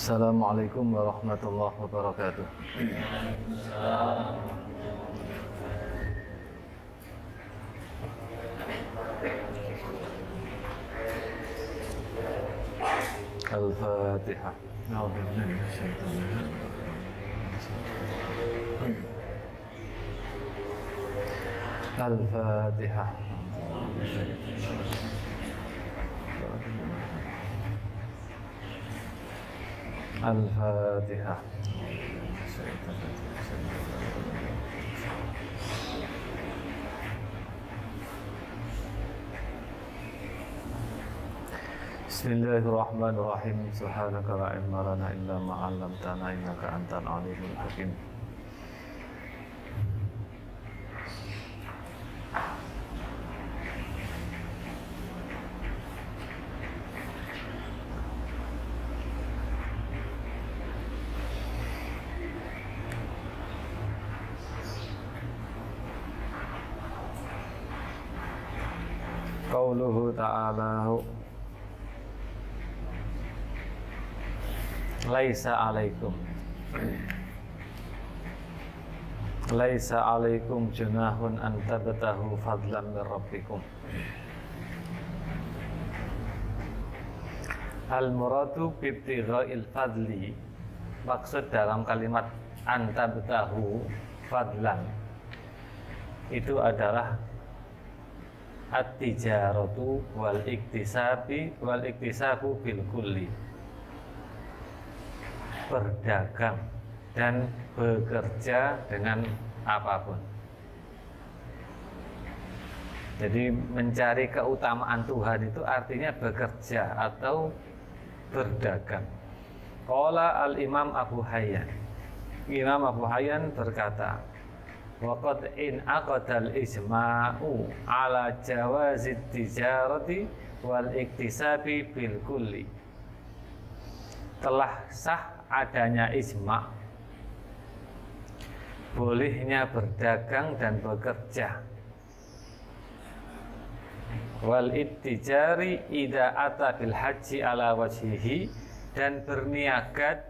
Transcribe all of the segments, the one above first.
Assalamualaikum warahmatullahi wabarakatuh. Al-Fatihah. Al-Fatihah. Al-Fatihah. Bismillahirrahmanirrahim. Subhanaka la ilma lana illa ma 'allamtana innaka antal alimul hakim. Qauluhu ta'ala Laisa alaikum Laisa alaikum junahun an tabtahu fadlan min rabbikum. Al-muradu bibtigha'il fadli, maksud dalam kalimat an tabtahu fadlan itu adalah at-tijaratu wal iktisabu bil kulli, berdagang dan bekerja dengan apapun. Jadi mencari keutamaan Tuhan itu artinya bekerja atau berdagang. Qala al-Imam Abu Hayyan, Imam Abu Hayyan berkata, waqad in aqadal ijma'u ala jawazit tijarati wal iktisabi bil kulli. Telah sah adanya ijma' bolehnya berdagang dan bekerja. Wal ittijari idza ata bil haji ala wajhihi, dan berniaga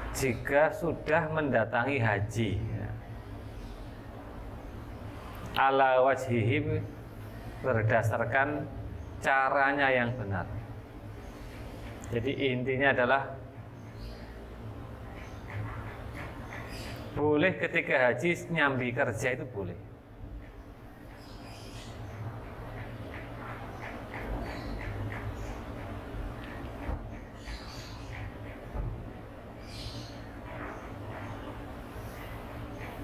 jika sudah mendatangi haji, ala wajhihi, berdasarkan caranya yang benar. Jadi intinya adalah boleh ketika haji nyambi kerja, itu boleh.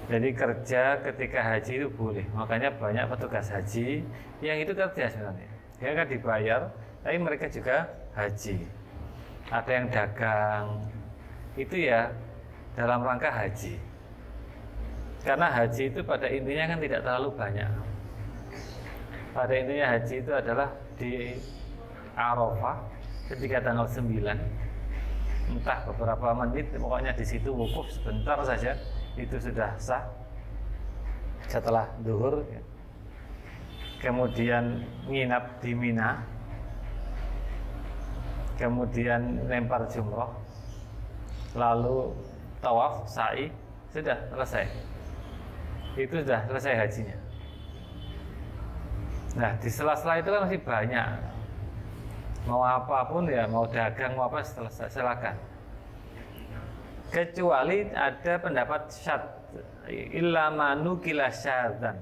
Jadi kerja ketika haji itu boleh. Makanya banyak petugas haji yang itu kerja sebenarnya. Dia kan dibayar, tapi mereka juga haji. Ada yang dagang, itu ya dalam rangka haji. Karena haji itu pada intinya kan tidak terlalu banyak. Pada intinya haji itu adalah di Arafah ketika tanggal 9. Entah beberapa menit, pokoknya di situ wukuf sebentar saja, itu sudah sah setelah zuhur. Kemudian nginap di Mina, kemudian lempar jumroh, lalu tawaf, sa'i, sudah selesai. Itu sudah selesai hajinya. Nah, di sela-sela itu kan masih banyak. Mau apapun ya, mau dagang, mau apa, silakan. Kecuali ada pendapat syad, illa manu kila syadzan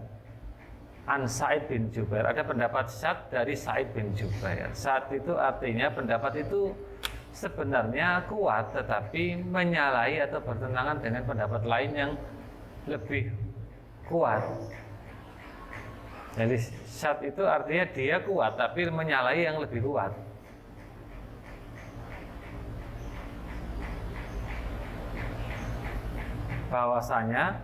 an Sa'id bin Jubair. Ada pendapat syad dari Sa'id bin Jubair. Syad itu artinya pendapat itu sebenarnya kuat, tetapi menyalahi atau bertentangan dengan pendapat lain yang lebih kuat. Jadi syad itu artinya dia kuat, tapi menyalahi yang lebih kuat. Bahwasanya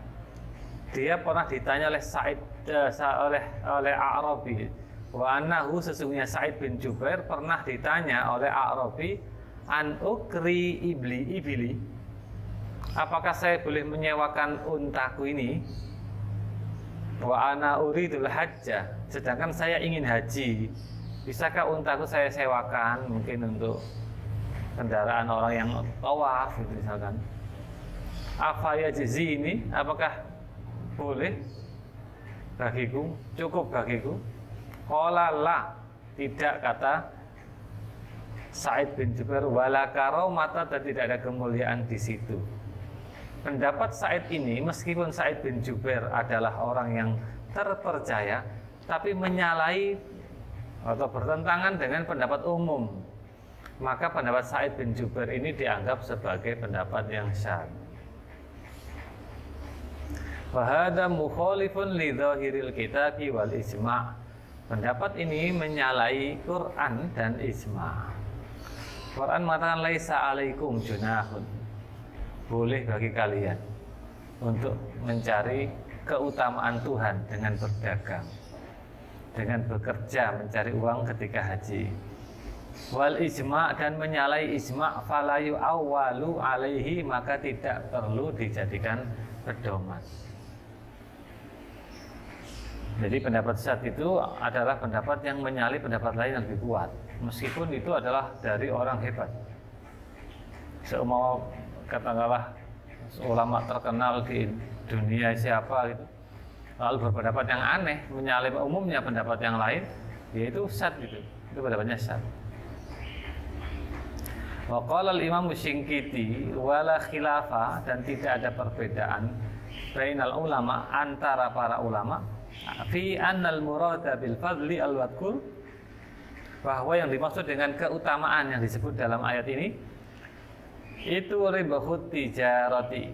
dia pernah ditanya oleh Sa'id oleh A'rabi, wa annahu, sesungguhnya Sa'id bin Jubair pernah ditanya oleh A'rabi, an ukri ibli, apakah saya boleh menyewakan untaku ini? Wa ana uridul hajjah, sedangkan saya ingin haji. bisakah untaku saya sewakan mungkin untuk kendaraan orang yang tawaf gitu misalkan. Afaya jizi ini apakah boleh bagiku, cukup bagiku? Qala la, tidak, kata Sa'id bin Jubair, wala karomata, dan tidak ada kemuliaan di situ. Pendapat Sa'id ini, meskipun Sa'id bin Jubair adalah orang yang terpercaya, tapi menyalahi atau bertentangan dengan pendapat umum, maka pendapat Sa'id bin Jubair ini dianggap sebagai pendapat yang syadz. Wa hadza mukhalifun li dzahiril kitabi wal ijma'. Pendapat ini menyalahi Quran dan ijma'. Quran mengatakan laisa alaikum junahun, boleh bagi kalian untuk mencari keutamaan Tuhan dengan berdagang, dengan bekerja mencari uang ketika haji. Wal ijma', dan menyalahi ijma', falayu awwalu alaihi, maka tidak perlu dijadikan pedoman. Jadi pendapat syadz itu adalah pendapat yang menyalahi pendapat lain yang lebih kuat, meskipun itu adalah dari orang hebat. Seumpama katakanlah ulama terkenal di dunia siapa gitu, lalu berpendapat yang aneh, menyalahi umumnya pendapat yang lain, yaitu syadz gitu. Itu pendapatnya syadz. Wa qala al-Imam Syinqiti wala khilafa, dan tidak ada perbedaan bainal ulama, antara para ulama, fi annal murada bil fadli al wadkul, bahwa yang dimaksud dengan keutamaan yang disebut dalam ayat ini itu ribahut tijarati,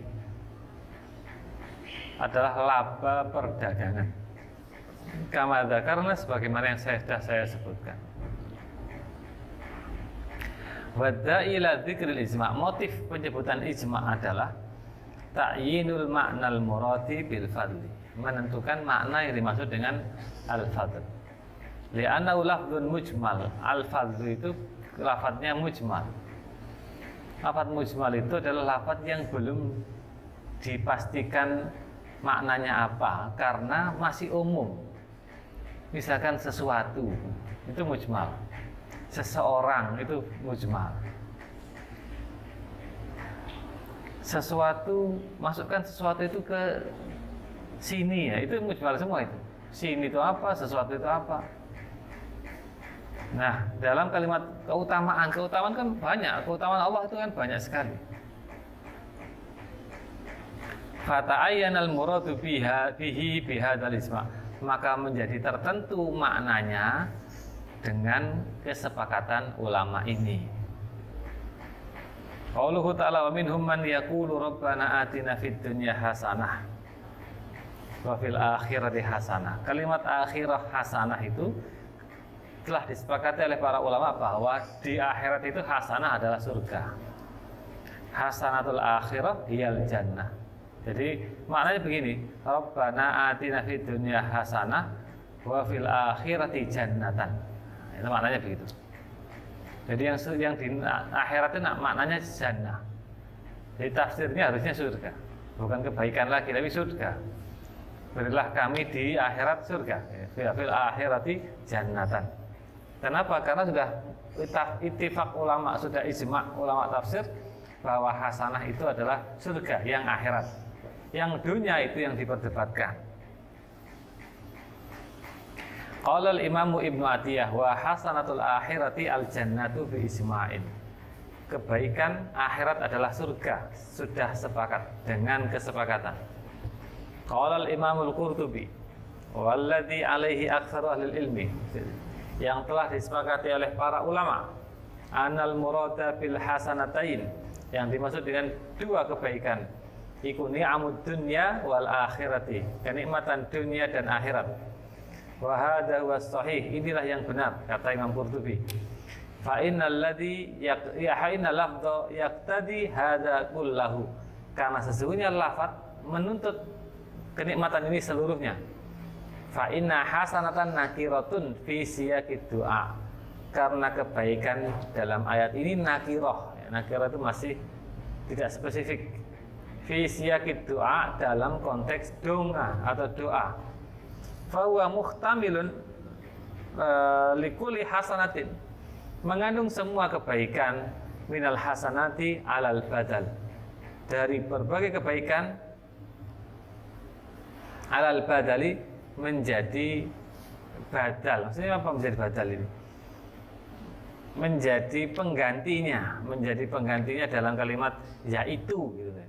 adalah laba perdagangan, kama dzakarna, sebagaimana yang sudah saya sebutkan. Wadda ila dzikril ijma', motif penyebutan ijma' adalah ta'yinul ma'nal muradi bil fadli, menentukan makna yang dimaksud dengan al-fadl. Li'annahu lafdzun mujmal, al-fadl itu lafadznya mujmal. Lafadz mujmal itu adalah lafadz yang belum dipastikan maknanya apa, karena masih umum. Misalkan sesuatu, itu mujmal. Seseorang, itu mujmal. Sesuatu, masukkan sesuatu itu ke sini ya, itu mujmal semua itu. Sini itu apa, sesuatu itu apa. Nah, dalam kalimat keutamaan kan banyak, keutamaan Allah itu kan banyak sekali. Fata'ayyanal muradu bihi bihadzal isma', maka menjadi tertentu maknanya dengan kesepakatan ulama ini. Qauluhu ta'ala wa minhum man yaqulu rabbana atina fid dunya hasanah wa fil akhirati hasanah. Kalimat akhirah hasanah itu telah disepakati oleh para ulama bahwa di akhirat itu hasanah adalah surga. Hasanatul akhirah hiyal jannah. Jadi maknanya begini, rabbana atina fid dunya hasanah wa fil akhirati jannatan. Itu maknanya begitu. Jadi yang di akhirat itu maknanya jannah. Jadi tafsirnya harusnya surga, bukan kebaikan lagi, tapi surga. Berilah kami di akhirat surga. Fil akhirati jannatan. Kenapa? Karena sudah ittifaq ulama, sudah ijma' ulama tafsir bahwa hasanah itu adalah surga yang akhirat. Yang dunia itu yang diperdebatkan. Qala al-Imam Ibnu Atiyah wa hasanatul akhirati al-jannatu bi isma'in. Kebaikan akhirat adalah surga, sudah sepakat dengan kesepakatan. Qala al-Imam Al-Qurtubi walladzi alaihi aktsaru ahli ilmi, yang telah disepakati oleh para ulama, anal murada bil hasanatain, yang dimaksud dengan dua kebaikan, iku ni'amud dunya wal akhirati, kenikmatan dunia dan akhirat. Wa hadza huwa sahih, inilah yang benar kata Imam Qurtubi. Fa innal ladzi yahina lafdha yaqtadi hadza kullahu, karena sesungguhnya lafaz menuntut kenikmatan ini seluruhnya. Fa inna hasanatan nakiratun fi siyaqid du'a, karena kebaikan dalam ayat ini nakirah. Nakirah itu masih tidak spesifik. Fi siyaqid du'a, dalam konteks doa atau doa. Fa huwa muhtamilun likuli hasanatin, mengandung semua kebaikan, minal hasanati alal badal, dari berbagai kebaikan alal badali, menjadi badal. Maksudnya apa menjadi badal ini? Menjadi penggantinya dalam kalimat yaitu gitu.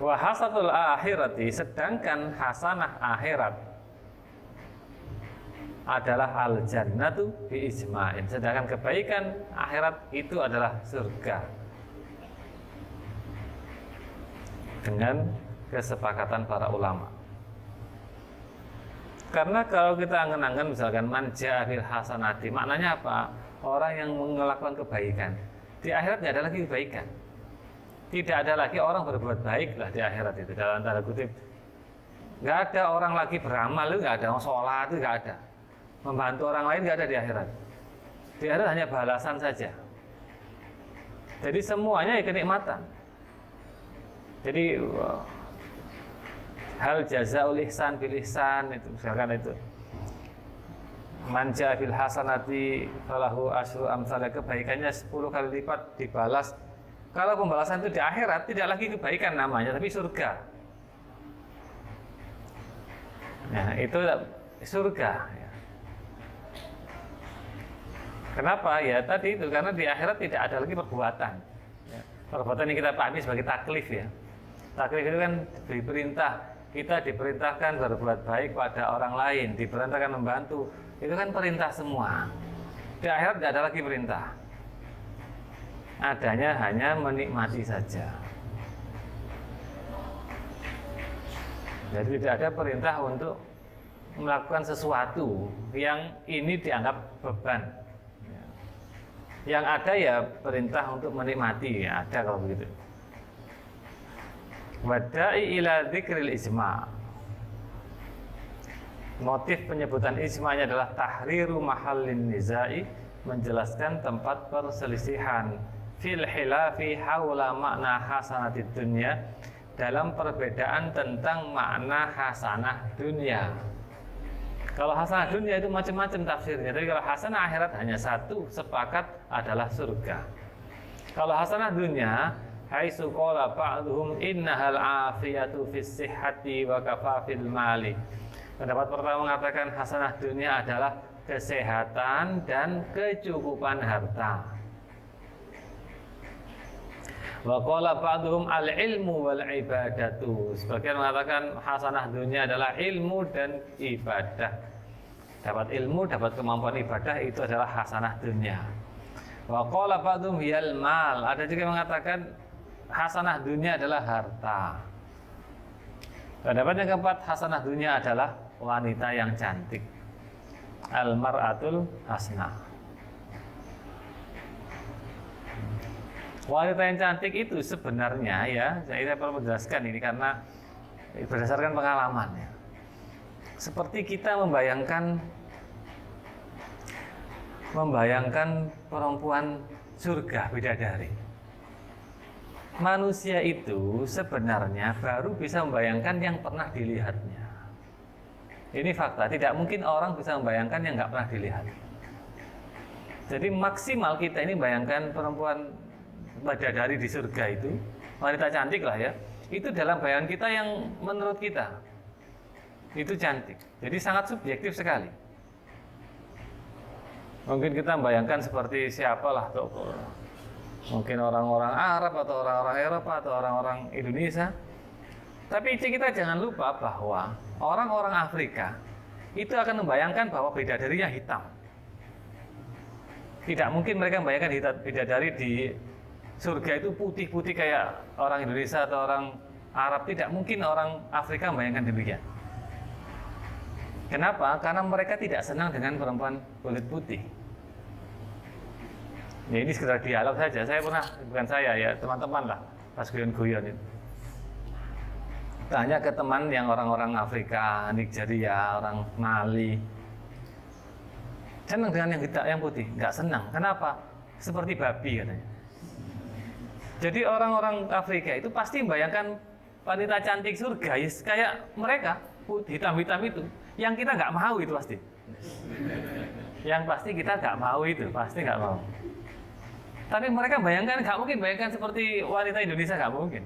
Wa hasatul akhirati, sedangkan hasanah akhirat adalah al jannatu bi ijma'in, sedangkan kebaikan akhirat itu adalah surga dengan kesepakatan para ulama. Karena kalau kita angen-angen misalkan manja bil hasanati, maknanya apa? Orang yang melakukan kebaikan di akhirat tidak ada lagi kebaikan. Tidak ada lagi orang berbuat baik lah di akhirat itu, dalam tanda kutip. Nggak ada orang lagi beramal, itu nggak ada, orang sholat itu nggak ada, membantu orang lain nggak ada di akhirat. Di akhirat hanya balasan saja. Jadi semuanya ya kenikmatan. Jadi hal jazaul ihsan bil ihsan, itu misalkan itu manja bil hasanati falahu asyru amsalnya, kebaikannya 10 kali lipat dibalas. Kalau pembalasan itu di akhirat, tidak lagi kebaikan namanya, tapi surga. Nah, itu surga. Kenapa? Ya tadi itu, karena di akhirat tidak ada lagi perbuatan. Perbuatan yang kita pahami sebagai taklif ya. Taklif itu kan diperintah, kita diperintahkan berbuat baik pada orang lain, diperintahkan membantu. Itu kan perintah semua. Di akhirat tidak ada lagi perintah. Adanya hanya menikmati saja. Jadi tidak ada perintah untuk melakukan sesuatu yang ini dianggap beban. Yang ada ya perintah untuk menikmati, ya, ada kalau begitu. Wada'i ila dzikril ijma'. Motif penyebutan ijma'nya adalah tahriru mahallin nizai, menjelaskan tempat perselisihan fil hilafi haula makna hasanatid dunya, dalam perbedaan tentang makna hasanah dunia. Kalau hasanah dunia itu macam-macam tafsirnya, tapi kalau hasanah akhirat hanya satu, sepakat adalah surga. Kalau hasanah dunia, haitsu qala ba'dhum innahal afiyatu fis sihhati wa kafafil mali. Pendapat pertama mengatakan hasanah dunia adalah kesehatan dan kecukupan harta. Wa qala ba'dhum al-ilmu wal ibadatu. Sebagian mengatakan hasanah dunia adalah ilmu dan ibadah. Dapat ilmu, dapat kemampuan ibadah, itu adalah hasanah dunia. Wa qala ba'dhum hiyal mal. Ada juga yang mengatakan hasanah dunia adalah harta. Pendapat yang keempat, hasanah dunia adalah wanita yang cantik. Al-mar'atul hasnah. Wanita yang cantik itu sebenarnya ya, saya perlu menjelaskan ini karena berdasarkan pengalaman ya. Seperti kita membayangkan perempuan surga bidadari. Manusia itu sebenarnya baru bisa membayangkan yang pernah dilihatnya. Ini fakta, tidak mungkin orang bisa membayangkan yang nggak pernah dilihat. Jadi maksimal kita ini bayangkan perempuan bidadari di surga itu, wanita cantik lah ya, itu dalam bayangan kita yang menurut kita itu cantik. Jadi sangat subjektif sekali. Mungkin kita membayangkan seperti siapalah tokoh, mungkin orang-orang Arab atau orang-orang Eropa atau orang-orang Indonesia. Tapi kita jangan lupa bahwa orang-orang Afrika itu akan membayangkan bahwa bidadarinya hitam. Tidak mungkin mereka membayangkan bidadari di surga itu putih-putih kayak orang Indonesia atau orang Arab. Tidak mungkin orang Afrika membayangkan demikian. Kenapa? Karena mereka tidak senang dengan perempuan kulit putih. Ya, ini sekedar dialog saja. Saya pernah, bukan saya ya, teman-teman lah, pas guyon-guyon itu. Tanya ke teman yang orang-orang Afrika, Nigeria, orang Mali, senang dengan yang putih? Nggak senang. Kenapa? Seperti babi katanya. Jadi orang-orang Afrika itu pasti membayangkan wanita cantik surga, kayak mereka, hitam-hitam itu. Yang kita nggak mau itu pasti. Yang pasti kita nggak mau itu, pasti nggak mau. Tapi mereka bayangkan, nggak mungkin bayangkan seperti wanita Indonesia, nggak mungkin.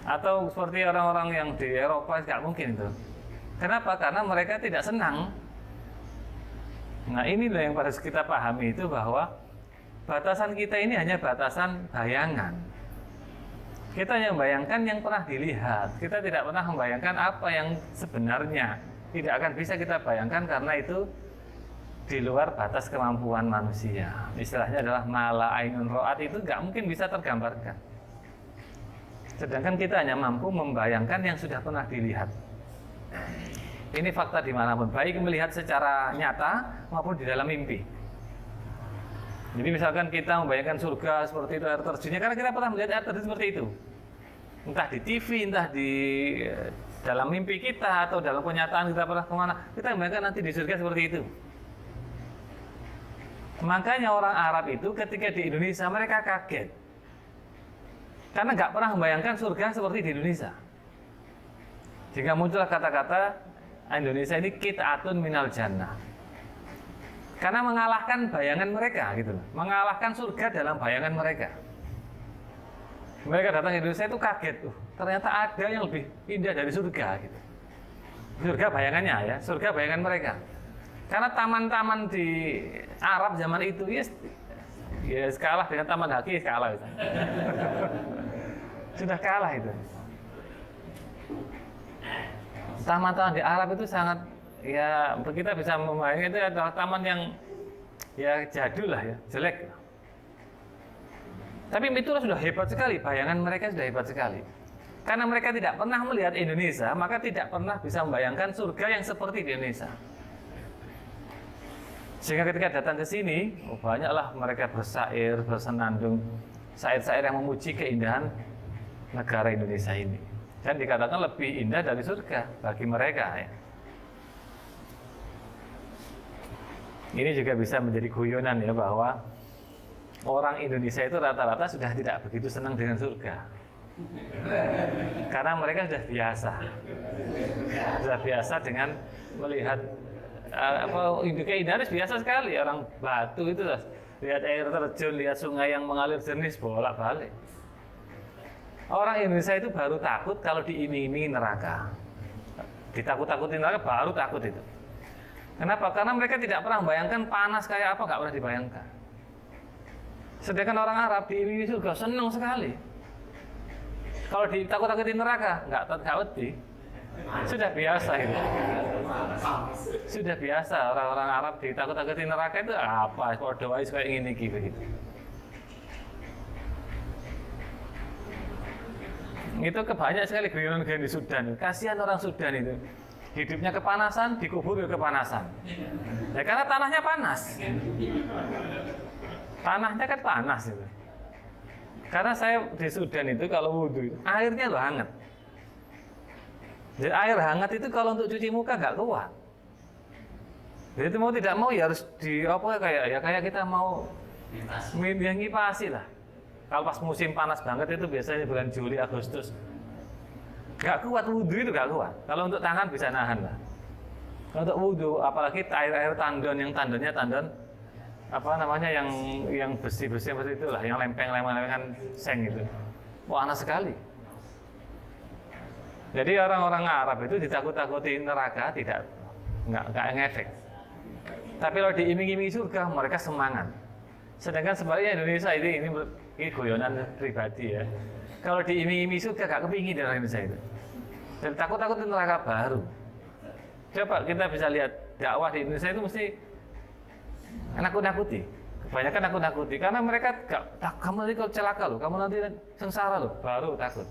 Atau seperti orang-orang yang di Eropa, nggak mungkin itu. Kenapa? Karena mereka tidak senang. Nah inilah yang harus kita pahami itu, bahwa batasan kita ini hanya batasan bayangan. Kita hanya membayangkan yang pernah dilihat. Kita tidak pernah membayangkan apa yang sebenarnya. Tidak akan bisa kita bayangkan karena itu di luar batas kemampuan manusia. Istilahnya adalah mala ainun ro'at, itu nggak mungkin bisa tergambarkan. Sedangkan kita hanya mampu membayangkan yang sudah pernah dilihat. Ini fakta dimanapun, baik melihat secara nyata maupun di dalam mimpi. Jadi misalkan kita membayangkan surga seperti itu, air terjunnya, karena kita pernah melihat air terjun seperti itu. Entah di TV, entah di dalam mimpi kita, atau dalam kenyataan kita pernah kemana, kita membayangkan nanti di surga seperti itu. Makanya orang Arab itu ketika di Indonesia mereka kaget. Karena nggak pernah membayangkan surga seperti di Indonesia. Jika muncul kata-kata Indonesia ini qit'atun minal jannah. Karena mengalahkan bayangan mereka gitu loh. Mengalahkan surga dalam bayangan mereka. Mereka datang ke Indonesia itu kaget, ternyata ada yang lebih indah dari surga gitu. Surga bayangannya ya, surga bayangan mereka. Karena taman-taman di Arab zaman itu ya kalah dengan taman haki, kalah gitu. Sudah kalah itu. Taman-taman di Arab itu sangat, ya kita bisa membayangkan itu adalah taman yang ya jadul lah ya, jelek. Tapi itu sudah hebat sekali, bayangan mereka sudah hebat sekali. Karena mereka tidak pernah melihat Indonesia, maka tidak pernah bisa membayangkan surga yang seperti di Indonesia. Sehingga ketika datang ke sini, banyaklah mereka bersair, bersenandung, syair-syair yang memuji keindahan negara Indonesia ini. Dan dikatakan lebih indah dari surga bagi mereka ya. Ini juga bisa menjadi guyonan ya, bahwa orang Indonesia itu rata-rata sudah tidak begitu senang dengan surga. Karena mereka sudah biasa dengan melihat keindahan biasa sekali. Orang Batu itu lihat air terjun, lihat sungai yang mengalir jernih bolak-balik. Orang Indonesia itu baru takut kalau diiming-imingi neraka. Ditakut-takutin neraka baru takut itu. Kenapa? Karena mereka tidak pernah membayangkan panas kayak apa, nggak pernah dibayangkan. Sedangkan orang Arab diiming-imingi surga senang sekali. Kalau ditakut-takutin neraka nggak wedi. Sudah biasa itu. Sudah biasa orang-orang Arab ditakut-takutin neraka itu apa? Kalau doa kayak gini begitu. Itu kebanyak sekali guyonan-guyonan di Sudan. Kasihan orang Sudan itu. Hidupnya kepanasan, dikubur ke kepanasan. Ya karena tanahnya panas. Tanahnya kan panas itu. Karena saya di Sudan itu kalau wudhu, airnya loh hangat. Jadi air hangat itu kalau untuk cuci muka nggak kuat. Jadi itu mau tidak mau ya harus kayak kita mau ngipasi lah. Kalau pas musim panas banget itu biasanya bulan Juli, Agustus. Nggak kuat wudhu itu nggak kuat. Kalau untuk tangan bisa nahan lah. Kalau untuk wudhu, apalagi air tandon, yang tandonnya tandon yang besi-besi seperti itulah, yang lempeng-lempengan seng itu. Wah, panas sekali. Jadi orang-orang Arab itu ditakut-takuti neraka nggak ngefek. Tapi kalau diiming-imingi surga, mereka semangat. Sedangkan sebaliknya Indonesia ini guyonan pribadi ya. Kalau diiming-imingi surga nggak kepingin dari Indonesia itu. Dan takut-takutin neraka baru. Coba kita bisa lihat dakwah di Indonesia itu mesti nakut-nakuti. Kebanyakan nakut-nakuti karena mereka kamu nanti kalau celaka loh, kamu nanti sengsara loh, baru takut.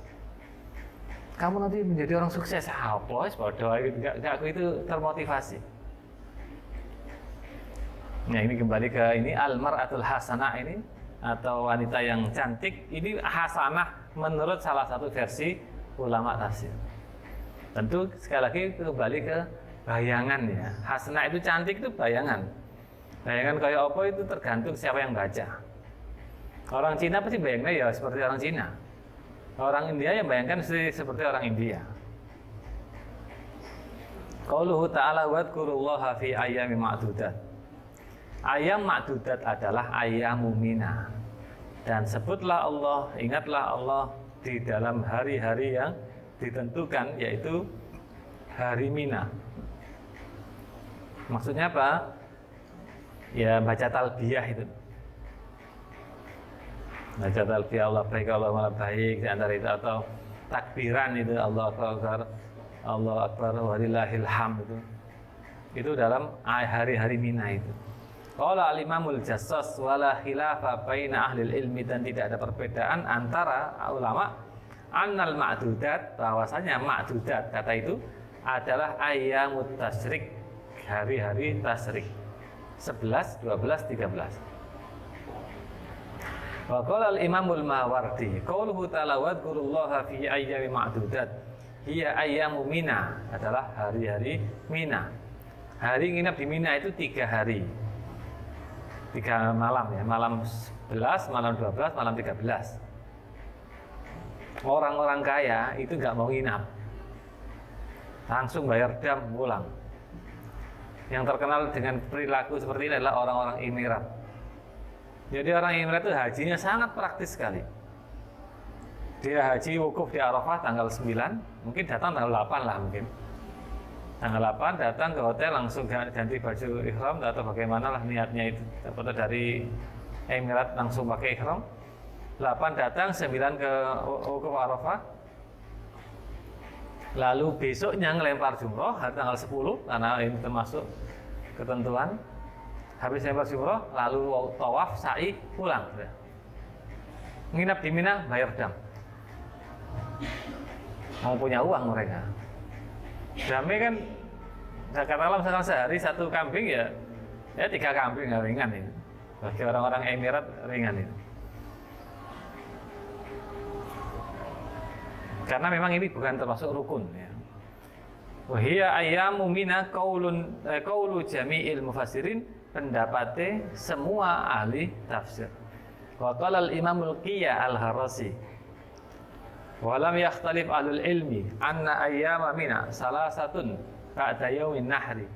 Kamu nanti menjadi orang sukses, apa sih bodoh itu termotivasi. Nah ini kembali ke ini al-mar'atul hasanah ini, atau wanita yang cantik ini hasanah menurut salah satu versi ulama tafsir. Tentu sekali lagi kembali ke bayangan ya. Hasanah itu cantik itu bayangan. Bayangan kayak apa itu tergantung siapa yang baca. Orang Cina pasti bayangnya ya seperti orang Cina. Orang India yang bayangkan seperti orang India. Qauluhu ta'ala wadhkurullaha fi ayyami ma'dudat. Ayam ma'dudat adalah ayyamu mina. Dan sebutlah Allah, ingatlah Allah di dalam hari-hari yang ditentukan, yaitu hari Mina. Maksudnya apa? Ya baca talbiyah itu. Baca talbiyah Allah baik, Allah maha baik, di antara itu, atau takbiran itu Allah Akbar, Allah Akbar walillahil hamd itu dalam hari-hari Mina itu. Qala al-Imamul Jassas wala khilafa baina ahlil ilmi, dan tidak ada perbedaan antara ulama annal ma'dudat, bahwasanya ma'dudat kata itu adalah ayyamut tasyrik, hari-hari tasyrik 11, 12, 13. Wa qala al-Imamul Mawardi qauluhu ta'ala wadhkurullaha fi ayyami ma'dudat hiya ayyamu Mina, adalah hari-hari Mina. Hari nginap di Mina itu 3 hari, 3 malam ya, malam 11, malam 12, malam 13. Orang-orang kaya itu nggak mau nginap, langsung bayar dam pulang. Yang terkenal dengan perilaku seperti ini adalah orang-orang Emirat. Jadi orang Emirat itu hajinya sangat praktis sekali. Dia haji wukuf di Arafah tanggal 9, mungkin datang tanggal 8 lah mungkin. Tanggal 8 datang ke hotel, langsung ganti baju ihram atau bagaimana lah niatnya itu. Dapat dari Emirat langsung pakai ihram. 8 datang, 9 ke wukuf Arafah. Lalu besoknya ngelempar jumroh tanggal 10, karena ini termasuk ketentuan. Habis lempar jumroh, lalu tawaf, sa'i, pulang. Nginap di Mina, bayar dam. Mau punya uang mereka. Damai kan, katakanlah misalkan sehari 1 kambing ya 3 kambing, ringan itu. Bagi orang-orang Emirat ringan itu. Karena memang ini bukan termasuk rukun ya. Wahia ayyamu mina qaulu jami'il mufassirin, pendapatnya semua ahli tafsir. Wa qala al-Imamul Qiyya al-Harasi walam yakhtalif ahlul ilmi anna ayyama mina salasatun ba'da yaumin nahri.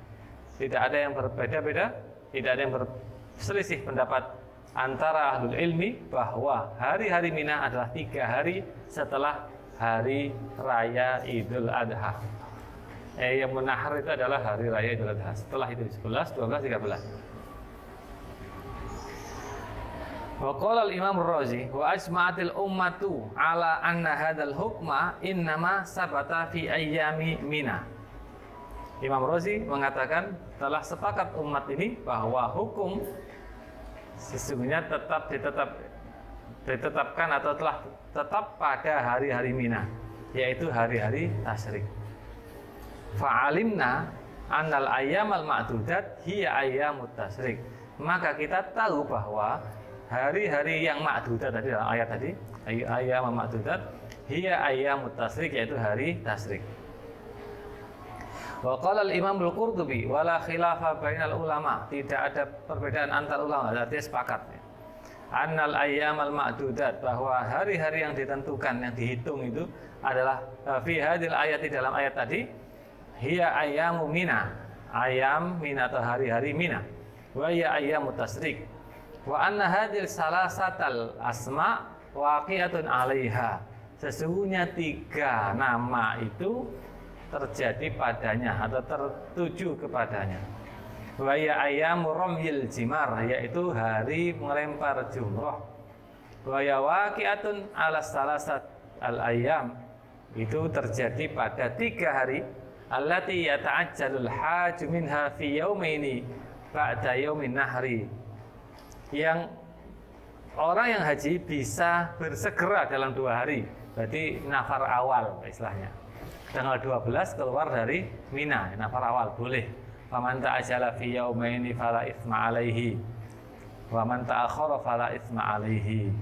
Tidak ada yang berbeda-beda, tidak ada yang berselisih pendapat antara ahlul ilmi bahwa hari-hari Mina adalah 3 hari setelah hari raya Idul Adha. Yaumun Nahr itu adalah hari raya Idul Adha. Setelah itu 11, 12, 13. Wa qala al-Imam Ar-Razi wa ajma'atil ummatu ala anna hadzal hukma innama sabata fi ayyami Mina. Imam Razi mengatakan telah sepakat umat ini bahwa hukum sesungguhnya ditetapkan atau telah tetap pada hari-hari Mina, yaitu hari-hari tasyrik. Fa'alimna annal ayyamal ma'dudat hiya ayyamut tasyrik. Maka kita tahu bahwa hari-hari yang ma'dudat tadi dalam ayat tadi, ayyam ma'dudat hiya ayyamut tasyrik, yaitu hari tasyrik. Wa qala al-Imam al-Qurtubi wala khilafa bainal ulama, tidak ada perbedaan antar ulama, artinya sepakat ya. Annal ayyamal ma'dudat, bahwa hari-hari yang ditentukan, yang dihitung itu adalah fi hadil ayat, di dalam ayat tadi, hiya ayyamu Mina, ayam Mina atau hari-hari Mina, wa hiya ayyamut tasyrik. Wa anna hadil salasatal asma waqi'atun 'alaiha, sesungguhnya 3 nama itu terjadi padanya atau tertuju kepadanya. Wa ya ayyamu ramyil jimar, yaitu hari melempar jumrah. Wa ya waqi'atun 'ala salasat al ayyam, itu terjadi pada 3 hari allati yata'ajjalul hajj minha fi yaumaini ba'da yaumin nahri, yang orang yang haji bisa bersegera dalam 2 hari, berarti nafar awal istilahnya. Tanggal 12 keluar dari Mina, nafar awal boleh. Faman ta'ajjala fi yaumaini fala itsma alaihi wa man ta'akhkhara fala itsma alaihi.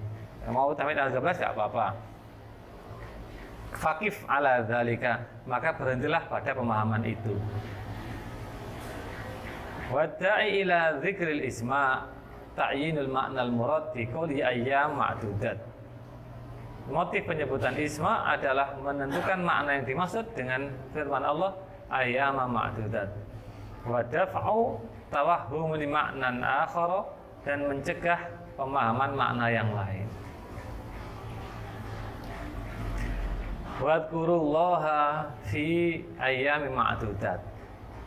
Mau tamat tanggal 12 enggak apa-apa. Faqif ala dzalika, maka berhentilah pada pemahaman itu. Wadda'i ila dzikril isma ta'yinul ma'nal murad fi qouli ayyam ma'dudat. Motif penyebutan isma adalah menentukan makna yang dimaksud dengan firman Allah ayyama ma'dudat wa daf'u tawahhum li ma'nan akhar, dan mencegah pemahaman makna yang lain. Wadkurullaha fi ayyami ma'dudat.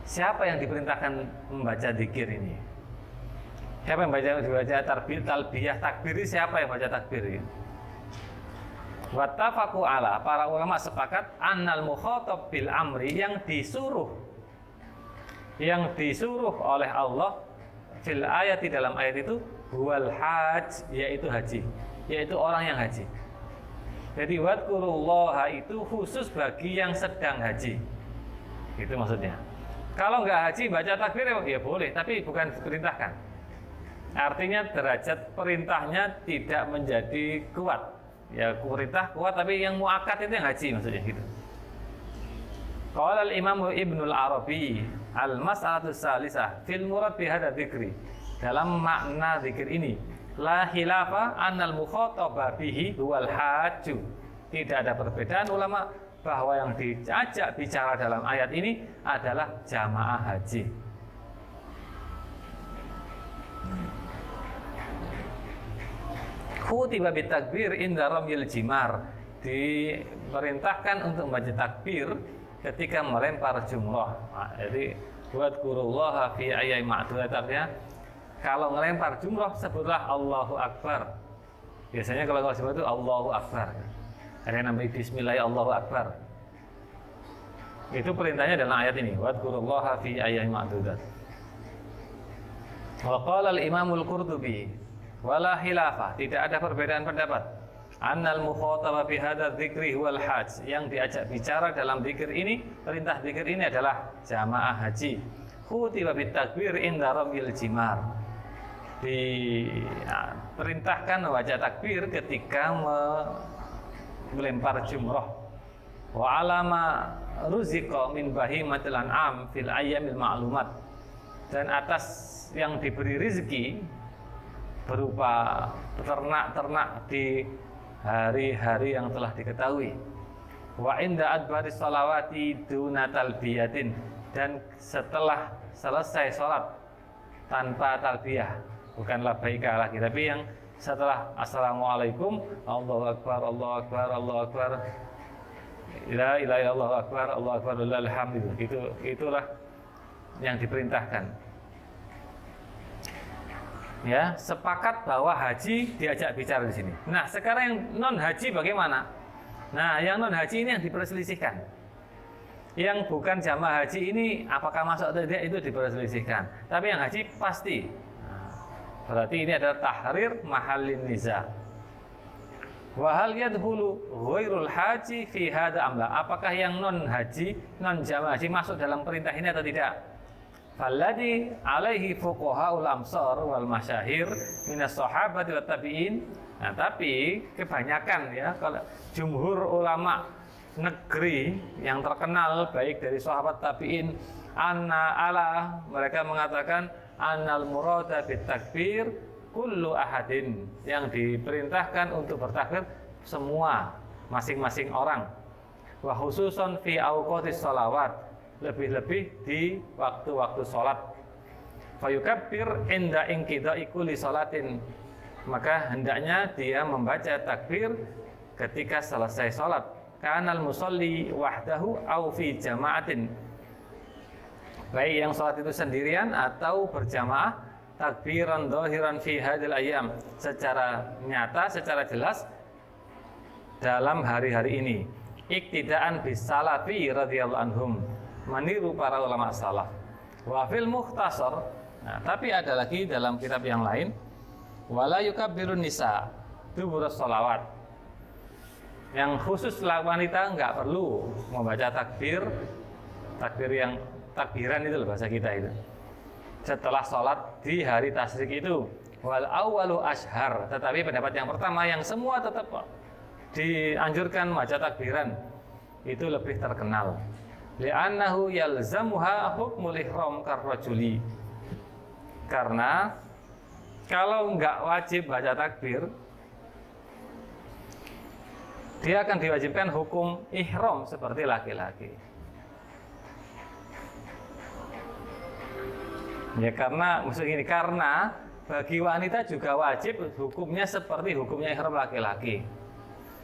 Siapa yang diperintahkan membaca zikir ini? Siapa yang dibaca talbiyah takbir? Siapa yang baca takbir ini? Wattafaqu ala, para ulama sepakat annal mukhatab bil amri, yang disuruh oleh Allah fil ayat, di dalam ayat itu huwal hajj, yaitu haji, yaitu orang yang haji. Jadi wadkurullaha itu khusus bagi yang sedang haji. Itu maksudnya. Kalau nggak haji baca takbir ya boleh, tapi bukan diperintahkan. Artinya derajat perintahnya tidak menjadi kuat. Ya perintah kuat, tapi yang muakkad itu yang haji maksudnya gitu. Qala al-Imam Ibnul Arabi al-mas'alatu salisah fil murad bi hadza dzikri. Dalam makna zikir ini, la khilafa annal mukhataba bihi huwal hajju. Tidak ada perbedaan ulama bahwa yang diajak bicara dalam ayat ini adalah jamaah haji. Khutiba bitakbir inda ramyil jimar, diperintahkan untuk membaca takbir ketika melempar jumrah. Jadi wadkurullaha fi ayyami ma'dudat, artinya kalau melempar jumrah sebutlah Allahu Akbar. Biasanya kalau jumrah itu Allahu Akbar. Ada yang namanya bismillah Allahu Akbar. Itu perintahnya dalam ayat ini, wadkurullaha fi ayyami ma'dudat. Wa qala al-Imamul Qurtubi wala khilafah, tidak ada perbedaan pendapat, annal mukhataba bi hadzal dzikri huwal hajj, yang diajak bicara dalam zikir ini, perintah zikir ini adalah jamaah haji. Khutiba bit takbir inda ramyil jimar, diperintahkan membaca takbir ketika melempar jumrah. Wa alama ruziqa min bahimatil an'am fil ayyamil ma'lumat, dan atas yang diberi rezeki berupa ternak-ternak di hari-hari yang telah diketahui. Wa inda adbaris sholawati duna talbiyatin, dan setelah selesai sholat tanpa talbiyah, bukan labbaika lagi, tapi yang setelah assalamualaikum, Allahu akbar, Allahu akbar, Allahu akbar, la ilaha illallah, akbar, Allahu akbar, alhamdulillah. Itulah yang diperintahkan. Ya, sepakat bahwa haji diajak bicara di sini. Nah, sekarang yang non haji bagaimana? Nah, yang non haji ini yang diperselisihkan. Yang bukan jamaah haji ini apakah masuk atau tidak itu diperselisihkan. Tapi yang haji pasti. Nah, berarti ini adalah tahrir mahallin niza. Wa hal yadkhulu ghairul haji fi hadza amla? Apakah yang non haji, non jamaah haji masuk dalam perintah ini atau tidak? Falladhi alaihi fuqahaul amsar wal masyahir minas sahabati wat tabi'in. Nah, tapi kebanyakan ya, kalau jumhur ulama negeri yang terkenal baik dari sahabat tabi'in, mereka mengatakan annal murada bit takbir kullu ahadin, yang diperintahkan untuk bertakbir semua, masing-masing orang. Wa khususan fi awqatis sholawat, lebih-lebih di waktu-waktu sholat. Fayukabbir inda inqida'i kulli sholatin, maka hendaknya dia membaca takbir ketika selesai sholat. Kanal musalli wahdahu au fi jama'atin, baik yang sholat itu sendirian atau berjamaah, takbiran dhahiran fi hadil ayyam, secara nyata, secara jelas dalam hari-hari ini. Iktidaan bis salafi radhiyallahu anhum, meniru para ulama salaf. Wa fil mukhtasar, nah, tapi ada lagi dalam kitab yang lain, wala yukabbirun nisa duburus sholawat, yang khusus wanita enggak perlu membaca takbir yang takbiran itu loh bahasa kita itu, setelah sholat di hari tasyrik itu. Wal awwalu ashhar, tetapi pendapat yang pertama yang semua tetap dianjurkan membaca takbiran itu lebih terkenal. Li'annahu yalzamuha hukmul ihram karrajuli, karena kalau enggak wajib baca takbir, dia akan diwajibkan hukum ihram seperti laki-laki. Ya karena maksud ini, karena bagi wanita juga wajib hukumnya seperti hukumnya ihram laki-laki.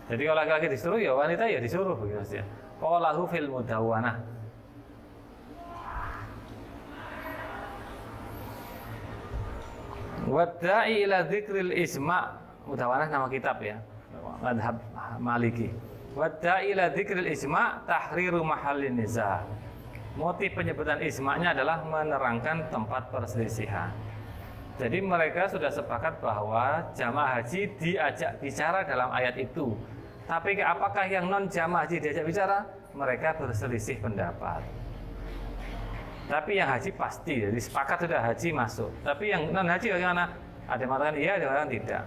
Jadi kalau laki-laki disuruh ya wanita ya disuruh begitu saja. Qalahu fil mudawwanah. Wadda'i ila dzikril isma', mudawwanah nama kitab ya, madhab Maliki. Wadda'i ila dzikril isma' tahriru mahallin niza'. Motif penyebutan isma'nya adalah menerangkan tempat perselisihan. Jadi mereka sudah sepakat bahwa jamaah haji diajak bicara dalam ayat itu. Tapi apakah yang non jamaah haji diajak bicara? Mereka berselisih pendapat. Tapi yang haji pasti, jadi sepakat sudah haji masuk. Tapi yang non haji bagaimana? Ada yang mengatakan iya, ada yang mengatakan tidak.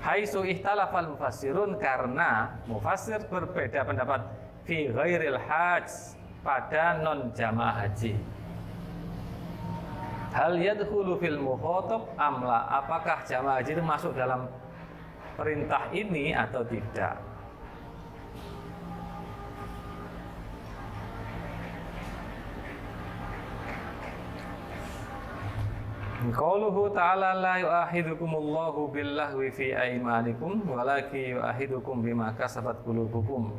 Haitsu ihtalafal mufassirun, karena mufassir berbeda pendapat fi ghairil hajj, pada non jamaah haji. Hal yadkhulu fil mukhatab amla, apakah jamaah haji itu masuk dalam perintah ini atau tidak? Qauluhu ta'ala la yu'ahidukumullahu billahwi fi aymanikum walakin yu'ahidukum bima kasabat qulubukum.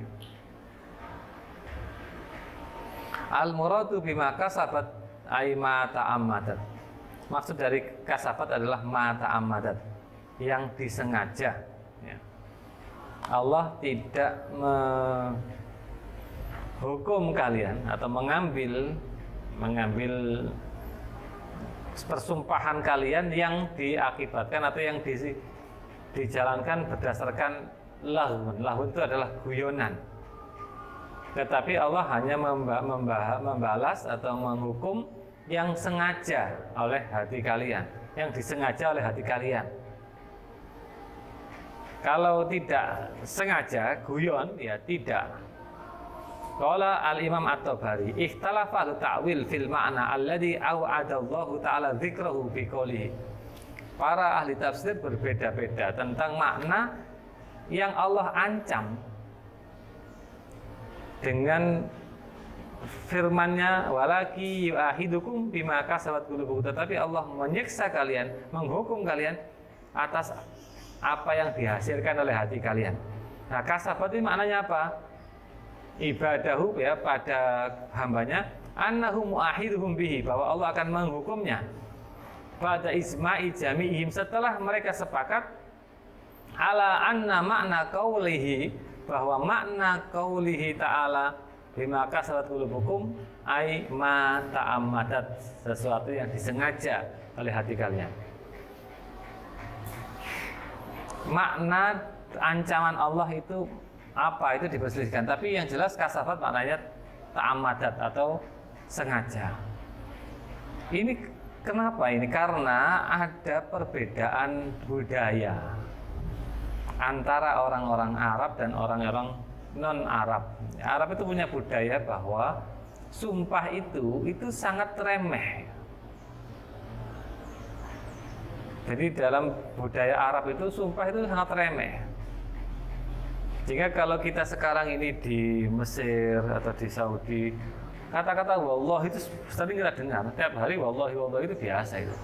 Al-muradu bima kasabat ay ma ta'ammadat. Maksud dari kasabat adalah ma ta'ammadat, yang disengaja ya. Allah tidak menghukum kalian atau mengambil persumpahan kalian yang diakibatkan atau yang dijalankan berdasarkan lahun. Lahun itu adalah guyonan. Tetapi Allah hanya membalas atau menghukum yang sengaja oleh hati kalian, yang disengaja oleh hati kalian. Kalau tidak sengaja, guyon, ya tidak. Qala al-Imam At-Tabari, ikhtalafa ta'wil fil ma'na alladhi aw'adallahu ta'ala dzikrahu fi qoulihi. Para ahli tafsir berbeda-beda tentang makna yang Allah ancam dengan firman-Nya, walaki yu'ahidukum bima kasabat qulubukum. Tetapi Allah menyiksa kalian, menghukum kalian atas apa yang dihasilkan oleh hati kalian. Nah, kasabat ini maknanya apa? Ibadahu ya, pada hambanya, annahu mu'ahiduhum bihi, bahwa Allah akan menghukumnya pada isma'i jami'ihim, setelah mereka sepakat ala anna makna qaulihi, bahwa makna qaulihi ta'ala bima kasabat qulubukum ay ma ta'ammadat, sesuatu yang disengaja oleh hati kalian. Makna ancaman Allah itu apa, itu diperselisihkan, tapi yang jelas kasafat maknanya ta'ammadat atau sengaja. Ini kenapa ini? Karena ada perbedaan budaya antara orang-orang Arab dan orang-orang non-Arab. Arab itu punya budaya bahwa sumpah itu sangat remeh. Jadi dalam budaya Arab itu sumpah itu sangat remeh. Jika kalau kita sekarang ini di Mesir atau di Saudi, kata-kata wallah itu sering kita dengar. Tiap hari wallah itu biasa itu.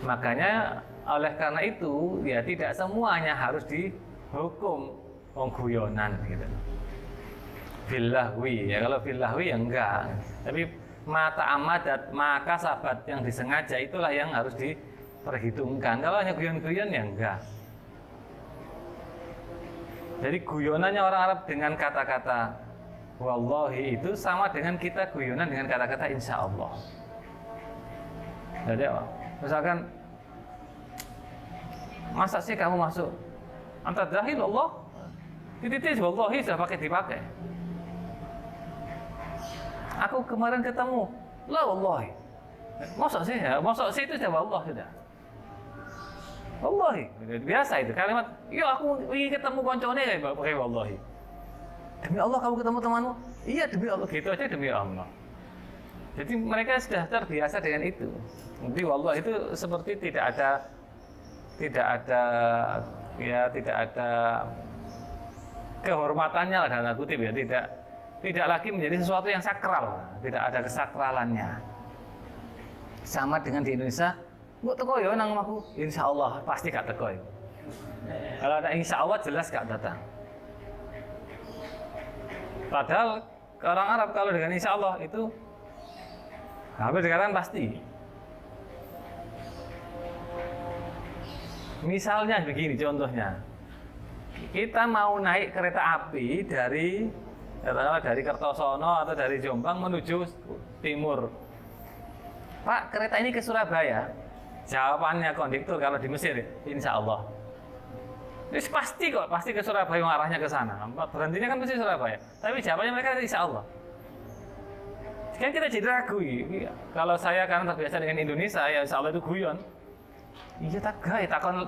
Makanya oleh karena itu ya tidak semuanya harus dihukum guyonan gitu. Billahwi ya, kalau billahwi ya enggak. Tapi mata amadat, maka sahabat yang disengaja itulah yang harus diperhitungkan. Kalau hanya guyon-guyon ya enggak. Jadi guyonannya orang Arab dengan kata-kata wallahi itu sama dengan kita guyonan dengan kata-kata insya Allah. Jadi misalkan, masa sih kamu masuk anta dahil Allah, titik wallahi sudah dipakai. Aku kemarin ketemu, la wallahi, masa sih itu sudah wallah sudah. Wallahi, biasa itu kalimat. Yo aku ingin ketemu koncone kayak pakai wallahi. Demi Allah kamu ketemu temanmu? Iya demi Allah, gitu aja demi Allah. Jadi mereka sudah terbiasa dengan itu. Jadi wallahi itu seperti tidak ada kehormatannya lah dalam kutip ya, tidak lagi menjadi sesuatu yang sakral, tidak ada kesakralannya. Sama dengan di Indonesia, mbok teko ya nang omahku, insyaallah pasti gak teko. Kalau ada insyaallah jelas gak datang. Padahal orang Arab kalau dengan insyaallah itu hampir dikatakan pasti. Misalnya begini contohnya, kita mau naik kereta api dari Kertosono atau dari Jombang menuju timur. Pak, kereta ini ke Surabaya. Jawabannya konduktor kalau di Mesir, insya Allah. Ini pasti kok, pasti ke Surabaya, arahnya ke sana. Berhentinya kan mesti Surabaya. Tapi jawabannya mereka insya Allah. Kan kita jadi ragu. Kalau saya karena terbiasa dengan Indonesia, ya insya Allah itu guyon. Iya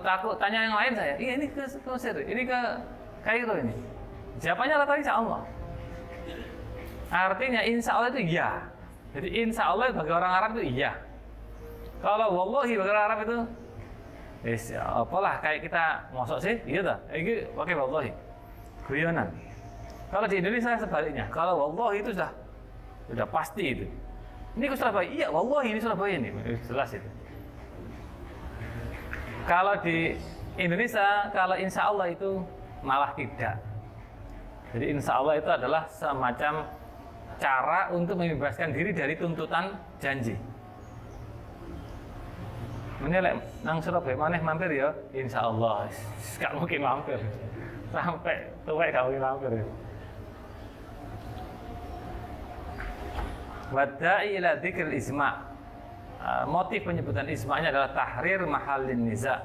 takut tanya yang lain saya. Iya ini ke Mesir, ini ke Kairo ini. Jawabannya rata insya Allah. Artinya insya Allah itu iya. Jadi insya Allah bagi orang Arab itu iya. Kalau wallahi bagi orang Arab itu, apalah kayak kita mosok sih, iya tak? Ini pakai wallahi, guyonan. Kalau di Indonesia sebaliknya, kalau wallahi itu sudah pasti itu. Ini ke Surabaya, iya wallahi ini Surabaya ini, jelas itu. Kalau di Indonesia, kalau insya Allah itu malah tidak. Jadi insya Allah itu adalah semacam cara untuk membebaskan diri dari tuntutan janji. Menilai nang Surabaya maneh mampir ya, insya Allah, gak mungkin mampir. Sampai tua gak mungkin mampir. Wada'i ila dzikril isma'. Motif penyebutan isma'nya adalah tahrir mahallin niza',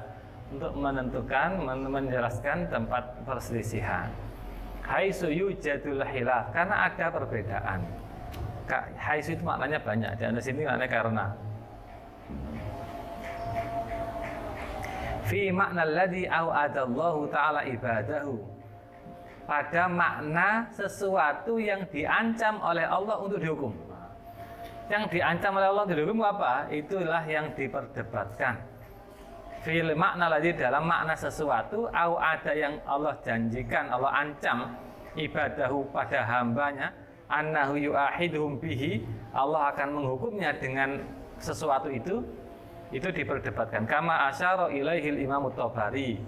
untuk menentukan, menjelaskan tempat perselisihan. Haitsu yujadul khilaf, karena ada perbedaan. Haitsu itu maknanya banyak, dan di sini maknanya karena. Fi makna alladhi au'adallahu ta'ala ibadahu, pada makna sesuatu yang diancam oleh Allah untuk dihukum. Yang diancam oleh Allah untuk dihukum apa? Itulah yang diperdebatkan. Fil makna lagi dalam makna sesuatu, au ada yang Allah janjikan, Allah ancam ibadahu pada hambanya, annahu yu'ahidhum bihi, Allah akan menghukumnya dengan sesuatu itu diperdebatkan. Kama asyara ilaihil Imam Tabari,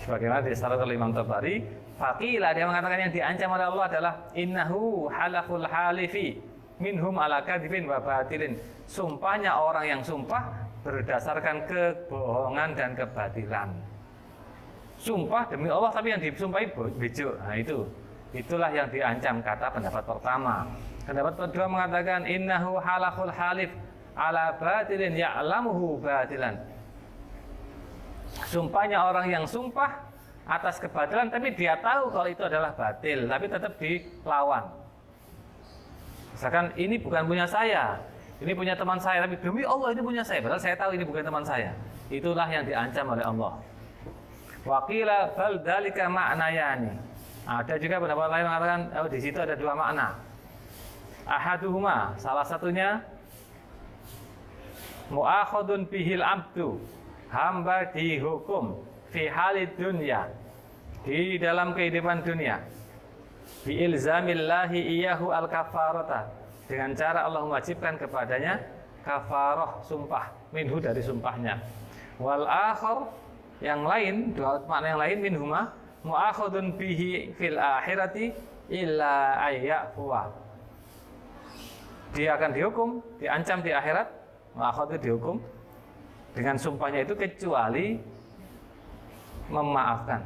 sebagaimana disyarat oleh Imam Tabari, faqila, dia mengatakan yang diancam oleh Allah adalah innahu halaful halifi minhum ala kadhibin wa batilin, sumpahnya orang yang sumpah berdasarkan kebohongan dan kebatilan. Sumpah demi Allah tapi yang disumpahi bejo. Nah itulah yang diancam, kata pendapat pertama. Pendapat kedua mengatakan innahu halaful halif ala batilin ya'lamuhu batilan. Sumpahnya orang yang sumpah atas kebatilan tapi dia tahu kalau itu adalah batil, tapi tetap dilawan. Misalkan ini bukan punya saya, ini punya teman saya, tapi demi Allah ini punya saya, padahal saya tahu ini bukan teman saya. Itulah yang diancam oleh Allah. Waqila bal dzalika ma'nayani. Ada juga pendapat lain mengatakan di situ ada dua makna. Ahaduhuma, salah satunya mu'akhadun bihil abdu, hamba dihukum fi halid dunya, di dalam kehidupan dunia, bi ilzamillahi iyahu al kafarata, dengan cara Allah mewajibkan kepadanya kafarah sumpah, minhu dari sumpahnya. Wal akhar, yang lain, dua makna yang lain, minhuma mu'akhadun bihi fil akhirati illa ayyafuwa, dia akan dihukum, diancam di akhirat, mu'akhadun dihukum dengan sumpahnya itu kecuali memaafkan.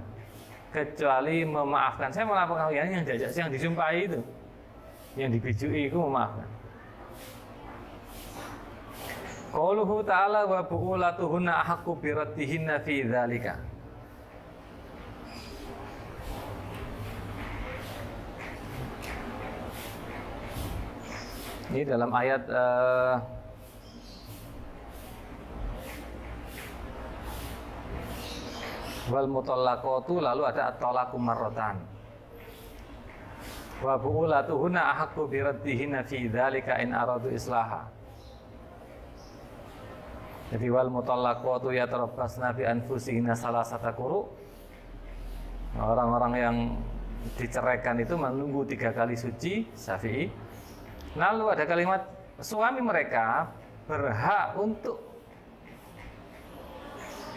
Kecuali memaafkan. Saya melaporkan yang diajak, yang disumpahi itu, yang dibijui itu memaafkan. Qauluhu ta'ala wa bu'ulatuhunna ahaqqu biraddihinna fi dzalika. Ini dalam ayat wal mutallaqatu, lalu ada at-talaqu marratan. Wa bu'ulatuhunna ahaqqu biraddihinna fi dzalika in aradu islaha. Jadi wal mutallaqatu yatarabbasna bi anfusihinna salasata quru. Orang-orang yang diceraikan itu menunggu 3 kali suci, Syafi'i. Lalu ada kalimat suami mereka berhak untuk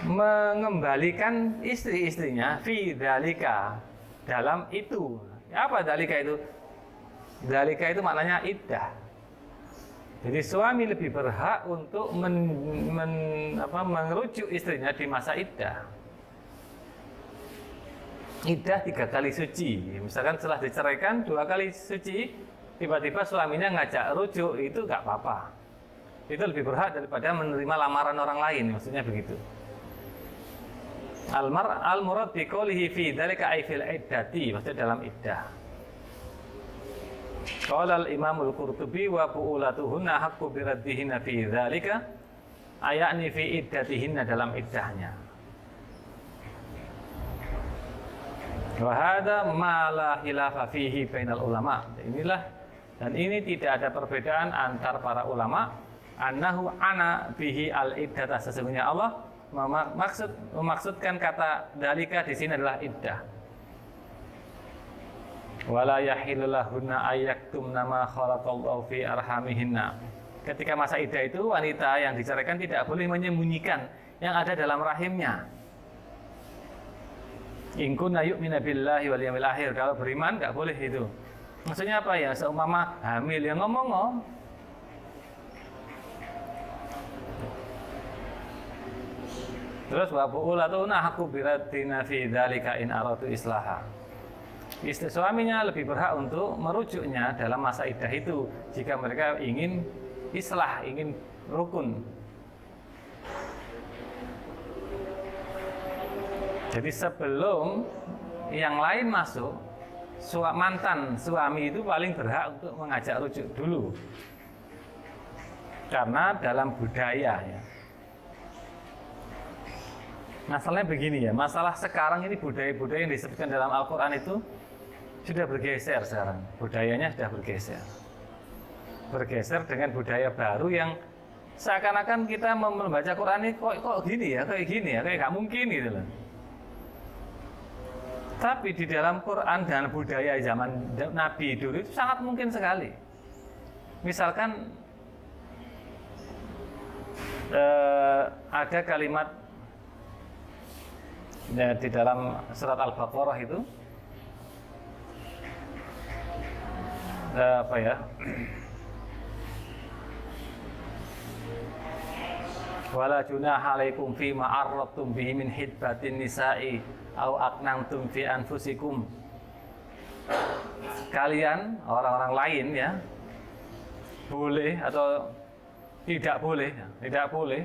mengembalikan istri-istrinya fi dzalika, dalam itu. Apa dzalika itu? Dzalika itu maknanya iddah. Jadi suami lebih berhak untuk merujuk istrinya di masa iddah. Iddah 3 kali suci. Misalkan setelah diceraikan 2 kali suci, tiba-tiba suaminya ngajak rujuk, itu nggak apa-apa. Itu lebih berhak daripada menerima lamaran orang lain, maksudnya begitu. Al-murad bi qoulihi fi dzalika ay fil iddati, maksudnya dalam iddah. Qala al-Imam al-Qurtubi wa bu'ulatuhunna haqqu bi raddihinna fi dzalika, ayakni fi iddatihinna, dalam iddahnya. Wa hadza ma la khilafa fihi bainal ulama. Inilah dan ini tidak ada perbedaan antar para ulama, annahu ana bihi al-iddata, sesungguhnya Allah memaksudkan kata dalika di sini adalah iddah. Wala yahillu lahunna ayyaktumna ma khalaqallahu fi arhamihinna. Ketika masa iddah itu, wanita yang diceraikan tidak boleh menyembunyikan yang ada dalam rahimnya. In kunna yu'minu billahi wal yawmil akhir, kalau beriman enggak boleh itu. Maksudnya apa ya? Seumpama hamil yang ngomong. Terus wa bu'ulatuna haqqu biraddina fi dzalika in aratu islaha. Istri suaminya lebih berhak untuk merujuknya dalam masa iddah itu jika mereka ingin islah, ingin rukun. Jadi sebelum yang lain masuk, mantan suami itu paling berhak untuk mengajak rujuk dulu. Karena dalam budaya ya. Masalahnya begini ya, masalah sekarang ini budaya-budaya yang disebutkan dalam Al-Quran itu sudah bergeser sekarang, budayanya sudah bergeser dengan budaya baru yang seakan-akan kita membaca Quran ini kok gini ya, kayak gini ya, kayak gak mungkin gitu loh. Tapi di dalam Quran dan budaya zaman Nabi dulu itu sangat mungkin sekali. Misalkan ada kalimat ya, di dalam surat Al-Baqarah itu apa ya? Wala junaha alaikum fima arradtum bihi min hitbatin nisa'i au aqnamtum fi anfusikum. Kalian orang-orang lain ya boleh atau tidak boleh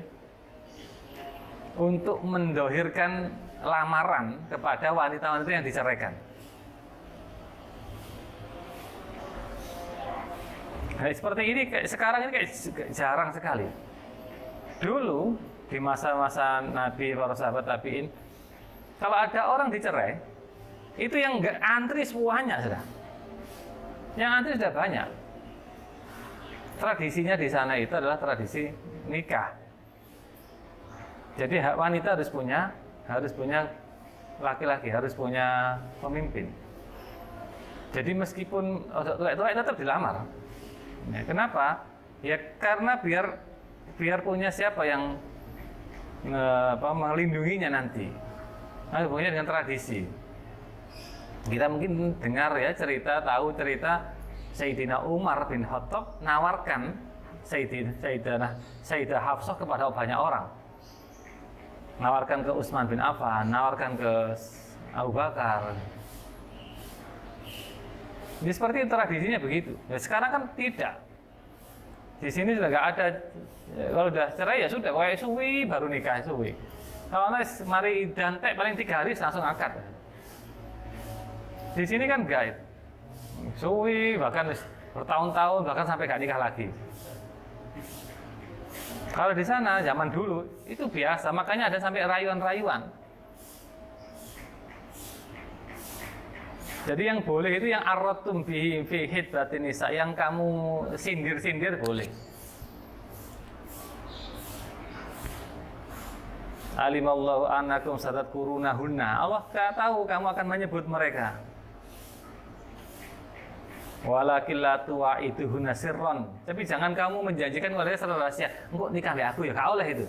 untuk mendohirkan lamaran kepada wanita-wanita yang diceraikan. Nah, seperti ini sekarang ini kayak jarang sekali. Dulu di masa-masa Nabi, para sahabat tabiin, kalau ada orang dicerai, itu yang nggak antri semuanya sudah. Yang antri sudah banyak. Tradisinya di sana itu adalah tradisi nikah. Jadi hak wanita harus punya laki-laki, harus punya pemimpin. Jadi meskipun tua tetap dilamar. Nah, kenapa? Ya karena biar punya siapa yang melindunginya nanti. Nah, hubungannya dengan tradisi. Kita mungkin dengar ya tahu cerita Sayyidina Umar bin Khattab nawarkan Sayyidah Hafsah kepada banyak orang. Nawarkan ke Utsman bin Affan, nawarkan ke Abu Bakar. Ini seperti tradisinya begitu. Ya, sekarang kan tidak. Di sini sudah nggak ada. Kalau sudah cerai ya sudah, kayak suwi baru nikah suwi. Kalau mari dantek paling 3 hari langsung akad. Di sini kan enggak. Suwi bahkan bertahun-tahun bahkan sampai nggak nikah lagi. Kalau di sana zaman dulu itu biasa, makanya ada sampai rayuan-rayuan. Jadi yang boleh itu yang arradtum bihi fi hitbatin nisa, yang kamu sindir-sindir boleh. Alimallahu annakum satadkurunahunna. Allah tahu kamu akan menyebut mereka. Walakin la tuwa'iduhunna sirron. Tapi jangan kamu menjanjikan kepada dia secara rahasia. Engko nikah mbek aku ya, gak oleh itu.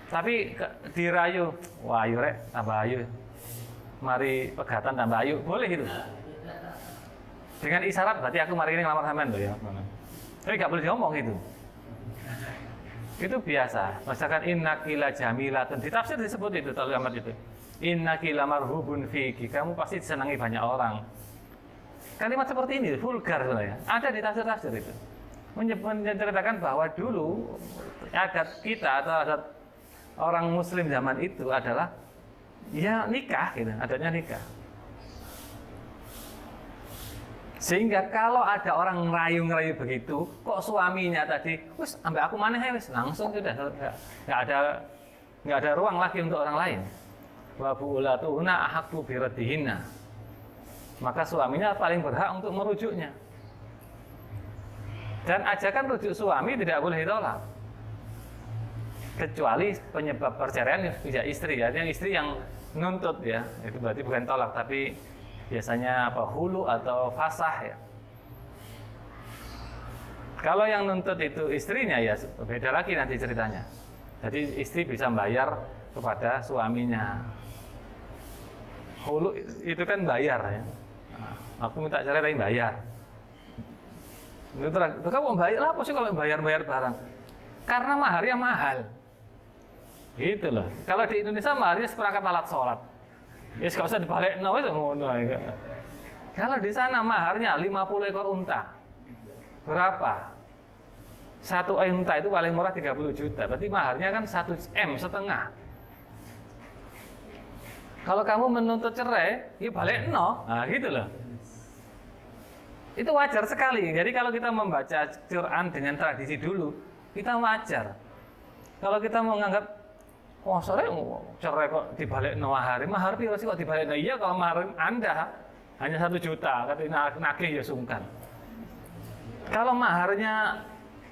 Tapi dirayu, wah ayo rek, tambah ayu. Mari pegatan tambah ayu, boleh itu. Dengan isyarat berarti aku mari ini ngelamar sampean loh ya. Tapi gak boleh diomong itu. Itu biasa. Misalkan innakila jamilatun, ditafsir disebut itu kalimat itu. Innakila marhubun fiki, kamu pasti disenangi banyak orang. Kalimat seperti ini vulgar sebenarnya. Ada di tafsir-tafsir itu. Menceritakan bahwa dulu adat kita atau adat orang muslim zaman itu adalah ya nikah gitu, adatnya nikah. Sehingga kalau ada orang ngerayu-ngerayu begitu, kok suaminya tadi, wis ambek aku maneh wis langsung sudah nggak ada ruang lagi untuk orang lain. Wa bu'ulatuhunna ahaqqu biraddihinna. Maka suaminya paling berhak untuk merujuknya. Dan ajakan rujuk suami tidak boleh ditolak. Kecuali penyebab perceraian tidak istri, artinya istri yang nuntut ya, itu berarti bukan tolak tapi biasanya apa hulu atau fasah ya. Kalau yang nuntut itu istrinya ya beda lagi nanti ceritanya. Jadi istri bisa bayar kepada suaminya. Hulu itu kan bayar ya. Aku minta cerai tapi bayar. Itu kamu bayar apa sih kalau bayar barang? Karena maharnya mahal. Gitu loh. Kalau di Indonesia maharnya seperangkat alat sholat. Ya gak usah dibalik wis ngono. Kalau di sana maharnya 50 ekor unta. Berapa? 1 unta itu paling murah 30 juta. Berarti maharnya kan 1 M setengah. Kalau kamu menuntut cerai, ya balik no. Nah, gitu loh. Itu wajar sekali. Jadi kalau kita membaca Quran dengan tradisi dulu, kita wajar. Kalau kita menganggap, wah sore cerai kok dibalik mahar piro sih kok dibalik? Nah iya kalau mahar Anda hanya 1 juta, katanya nagih ya sungkan. Kalau maharnya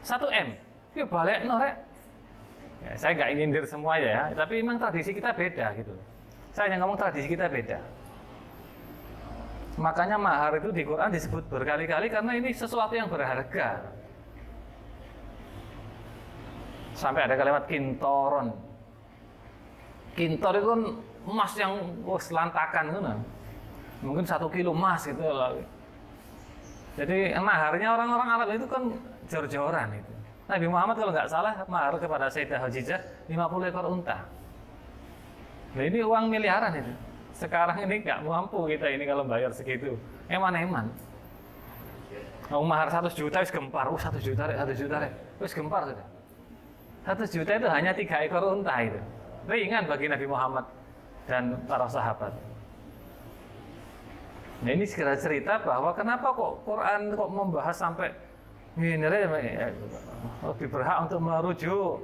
1 M, ya balik rek. Ya, saya nggak nyindir semua ya, tapi memang tradisi kita beda gitu. Saya hanya ngomong tradisi kita beda. Makanya mahar itu di Quran disebut berkali-kali karena ini sesuatu yang berharga. Sampai ada kalimat kintoron. Kintor itu kan emas yang selantakan gitu. Mungkin 1 kilo emas gitu loh. Jadi maharnya orang-orang Arab itu kan jor-joran itu. Nabi Muhammad kalau nggak salah mahar kepada Sayyidah Khadijah 50 ekor unta. Nah ini uang miliaran itu. Sekarang ini nggak mampu kita ini kalau bayar segitu. Eman-eman. Mau mahar 100 juta wis gempar. 1 juta rek. Wis gempar sudah. 1 juta itu hanya 3 ekor unta itu. Ringan bagi Nabi Muhammad dan para sahabat. Nah ini segera cerita bahwa kenapa kok Quran kok membahas sampai ini lebih berhak untuk merujuk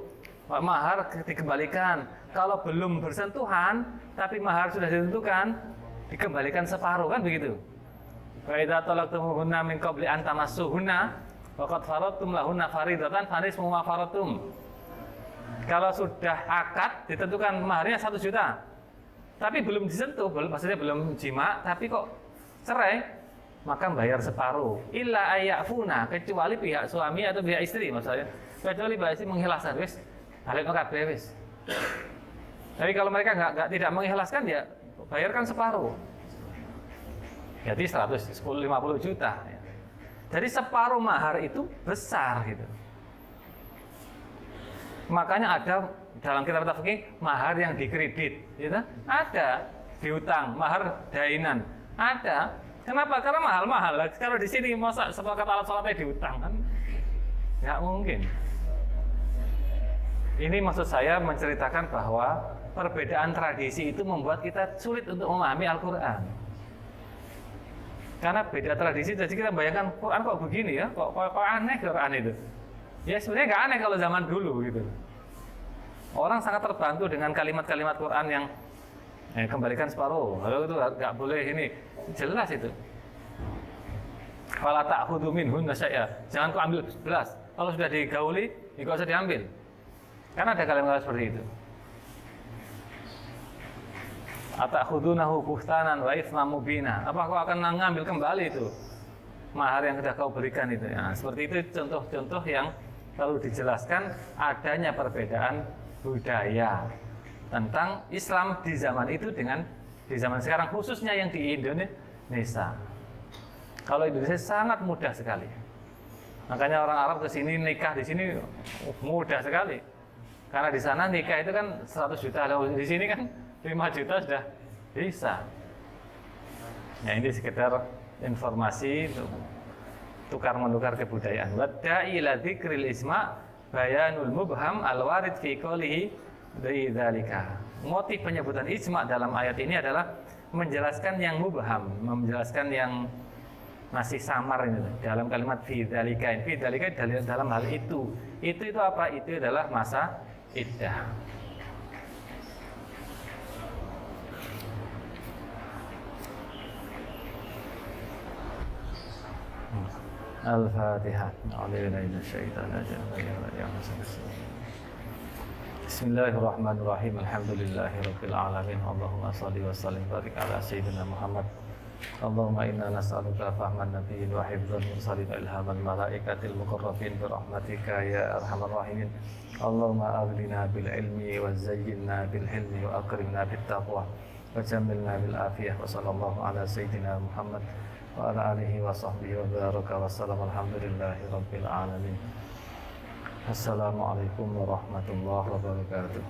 mahar dikembalikan. Kalau belum bersentuhan tapi mahar sudah ditentukan dikembalikan separuh kan begitu. Wa idza talaqtumuhunna min qabli an tamassuhunna wa qad faradtum lahunna faridatan fanisfu ma faradtum. Kalau sudah akad ditentukan maharnya 1 juta. Tapi belum disentuh, maksudnya belum jima tapi kok cerai, maka bayar separuh. Illa ayyafuna, kecuali pihak suami atau pihak istri maksudnya. Kecuali pihak istri mengikhlaskan wis, balik kabeh wis. Tapi kalau mereka tidak mengikhlaskan ya bayarkan separuh. Jadi 150 juta. Ya. Jadi separuh mahar itu besar gitu. Makanya ada dalam kitab fikih mahar yang dikredit, gitu? Ada diutang, mahar dainan, ada. Kenapa? Karena mahal-mahal. Kalau di sini masa sepakat alat sholatnya diutang kan? Nggak mungkin. Ini maksud saya menceritakan bahwa perbedaan tradisi itu membuat kita sulit untuk memahami Al-Quran. Karena beda tradisi, jadi kita bayangkan Quran kok begini ya, kok aneh Quran itu. Ya sebenarnya nggak aneh kalau zaman dulu gitu. Orang sangat terbantu dengan kalimat-kalimat Quran yang kembalikan separuh. Lalu itu nggak boleh ini, jelas itu. Fala ta'khudhu minhunna syai'a. Jangan kau ambil 11. Kalau sudah digauli, nggak usah diambil. Karena ada kalimat seperti itu. Ata'khudhunahu buhtanan wa itsman mubina. Apa kau akan mengambil kembali itu? mahar yang sudah kau berikan itu. Ya, seperti itu contoh-contoh yang perlu dijelaskan adanya perbedaan budaya tentang Islam di zaman itu dengan di zaman sekarang, khususnya yang di Indonesia. Kalau Indonesia sangat mudah sekali. Makanya orang Arab ke sini nikah di sini mudah sekali. Karena di sana nikah itu kan 100 juta, di sini kan 5 juta sudah bisa. Ya, ini sekedar informasi untuk tukar menukar kebudayaan. Wadda'i ila dzikril isma bayanul mubham al-warid fi qoulihi bidzalika. Motif penyebutan ijma dalam ayat ini adalah menjelaskan yang mubham, menjelaskan yang masih samar ini dalam kalimat fi dzalika. Fi dzalika dalam hal itu. Itu apa? Itu adalah masa iddah. Al-Fatihah. Bismillahirrahmanirrahim. Alhamdulillahirabbil alamin. Allahumma shalli wa sallim barik ala sayyidina Muhammad. Allahumma inna nas'aluka fahman nabiyyin wa hifdzal mursalin wa ilhamal malaikatil muqarrabin bi rahmatika ya arhamar rahimin. Allahumma aghnina bil ilmi wa zayyinna bil hilmi wa akrimna bit taqwa wa jammilna bil afiyah. Wa sallallahu ala sayyidina Muhammad wa ala alihi wa sahbihi wa baraka wa sallam. Alhamdulillahi rabbil alamin. Assalamualaikum warahmatullahi wabarakatuh.